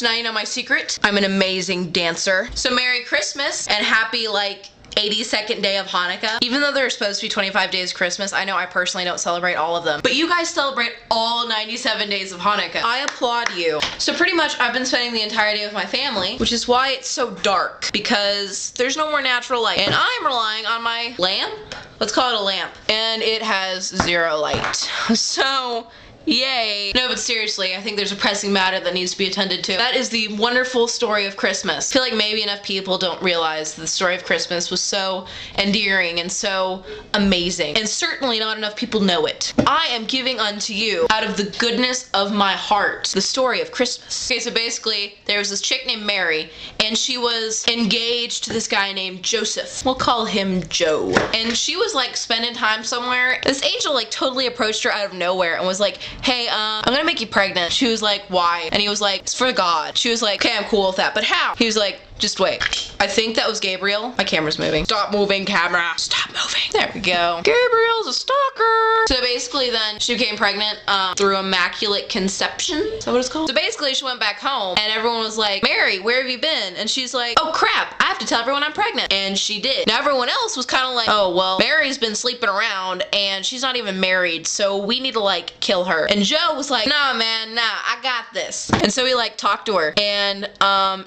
now you know my secret. I'm an amazing dancer. So Merry Christmas and happy, like, 82nd day of Hanukkah. Even though there are supposed to be 25 days of Christmas, I know I personally don't celebrate all of them, but you guys celebrate all 97 days of Hanukkah. I applaud you. So pretty much I've been spending the entire day with my family, which is why it's so dark, because there's no more natural light. And I'm relying on my lamp. Let's call it a lamp. And it has 0 light. So yay. No, but seriously, I think there's a pressing matter that needs to be attended to. That is the wonderful story of Christmas. I feel like maybe enough people don't realize the story of Christmas was so endearing and so amazing. And certainly not enough people know it. I am giving unto you, out of the goodness of my heart, the story of Christmas. Okay, so basically, there was this chick named Mary, and she was engaged to this guy named Joseph. We'll call him Joe. And she was like spending time somewhere. This angel like totally approached her out of nowhere and was like, hey, I'm gonna make you pregnant. She was like, why? And he was like, it's for God. She was like, okay, I'm cool with that, but how? He was like, just wait. I think that was Gabriel. My camera's moving. Stop moving, camera. Stop moving. There we go. Gabriel's a stalker. So basically then she became pregnant through immaculate conception. Is that what it's called? So basically she went back home and everyone was like, Mary, where have you been? And she's like, oh crap, I have to tell everyone I'm pregnant. And she did. Now everyone else was kind of like, oh, well, Mary's been sleeping around and she's not even married, so we need to like kill her. And Joe was like, nah, man, nah, I got this. And so he like talked to her and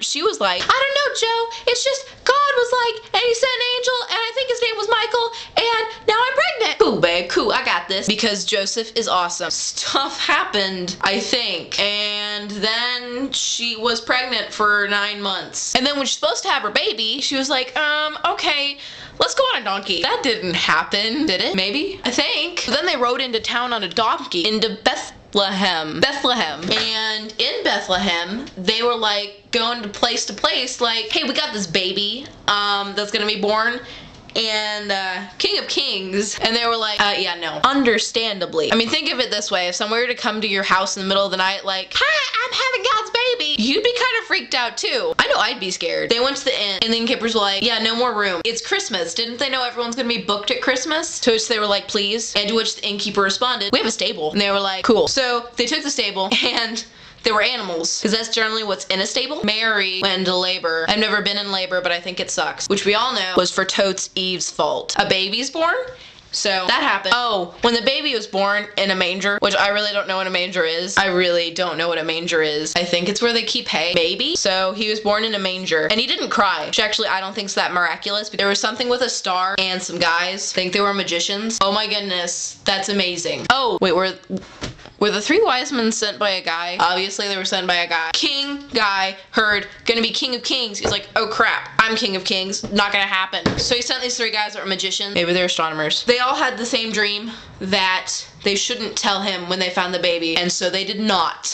she was like, I don't know, Joe, it's just God was like, and he sent an angel, and I think his name was Michael, and now I'm pregnant. Cool, babe, cool, I got this. Because Joseph is awesome. Stuff happened, I think, and then she was pregnant for 9 months. And then when she's supposed to have her baby, she was like, okay, let's go on a donkey. That didn't happen, did it? Maybe? I think. Then they rode into town on a donkey, into Bethlehem. And in Bethlehem, they were like going to place, like, hey, we got this baby that's gonna be born, and King of Kings. And they were like, yeah, no. Understandably. I mean, think of it this way. If someone were to come to your house in the middle of the night like, hi, I'm having God's baby, you'd be kind of freaked out too. I know I'd be scared. They went to the inn, and the innkeepers were like, yeah, no more room. It's Christmas. Didn't they know everyone's gonna be booked at Christmas? To which they were like, please. And to which the innkeeper responded, we have a stable. And they were like, cool. So they took the stable, and there were animals, because that's generally what's in a stable. Mary went into labor. I've never been in labor, but I think it sucks. Which we all know was for totes Eve's fault. A baby's born? So that happened. Oh, when the baby was born in a manger, which I really don't know what a manger is. I really don't know what a manger is. I think it's where they keep hay, maybe. So he was born in a manger, and he didn't cry, which actually I don't think is that miraculous. There was something with a star and some guys. I think they were magicians. Oh my goodness, that's amazing. Oh, wait, were the 3 wise men sent by a guy? Obviously they were sent by a guy. King guy heard, gonna be King of Kings. He's like, oh crap, I'm King of Kings. Not gonna happen. So he sent these 3 guys that were magicians. Maybe they're astronomers. They all had the same dream, that they shouldn't tell him when they found the baby, and so they did not.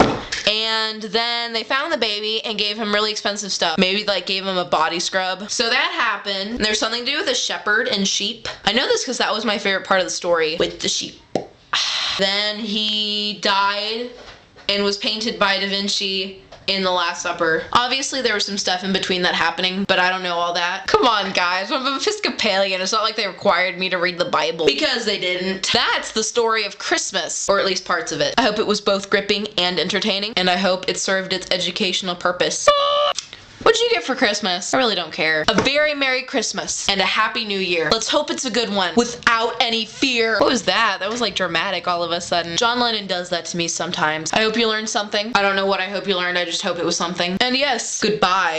And then they found the baby and gave him really expensive stuff. Maybe like gave him a body scrub. So that happened. And there's something to do with a shepherd and sheep. I know this because that was my favorite part of the story, with the sheep. Then he died and was painted by Da Vinci in The Last Supper. Obviously there was some stuff in between that happening, but I don't know all that. Come on guys, I'm Episcopalian. It's not like they required me to read the Bible. Because they didn't. That's the story of Christmas, or at least parts of it. I hope it was both gripping and entertaining, and I hope it served its educational purpose. What'd you get for Christmas? I really don't care. A very Merry Christmas and a Happy New Year. Let's hope it's a good one without any fear. What was that? That was like dramatic all of a sudden. John Lennon does that to me sometimes. I hope you learned something. I don't know what I hope you learned. I just hope it was something. And yes, goodbye.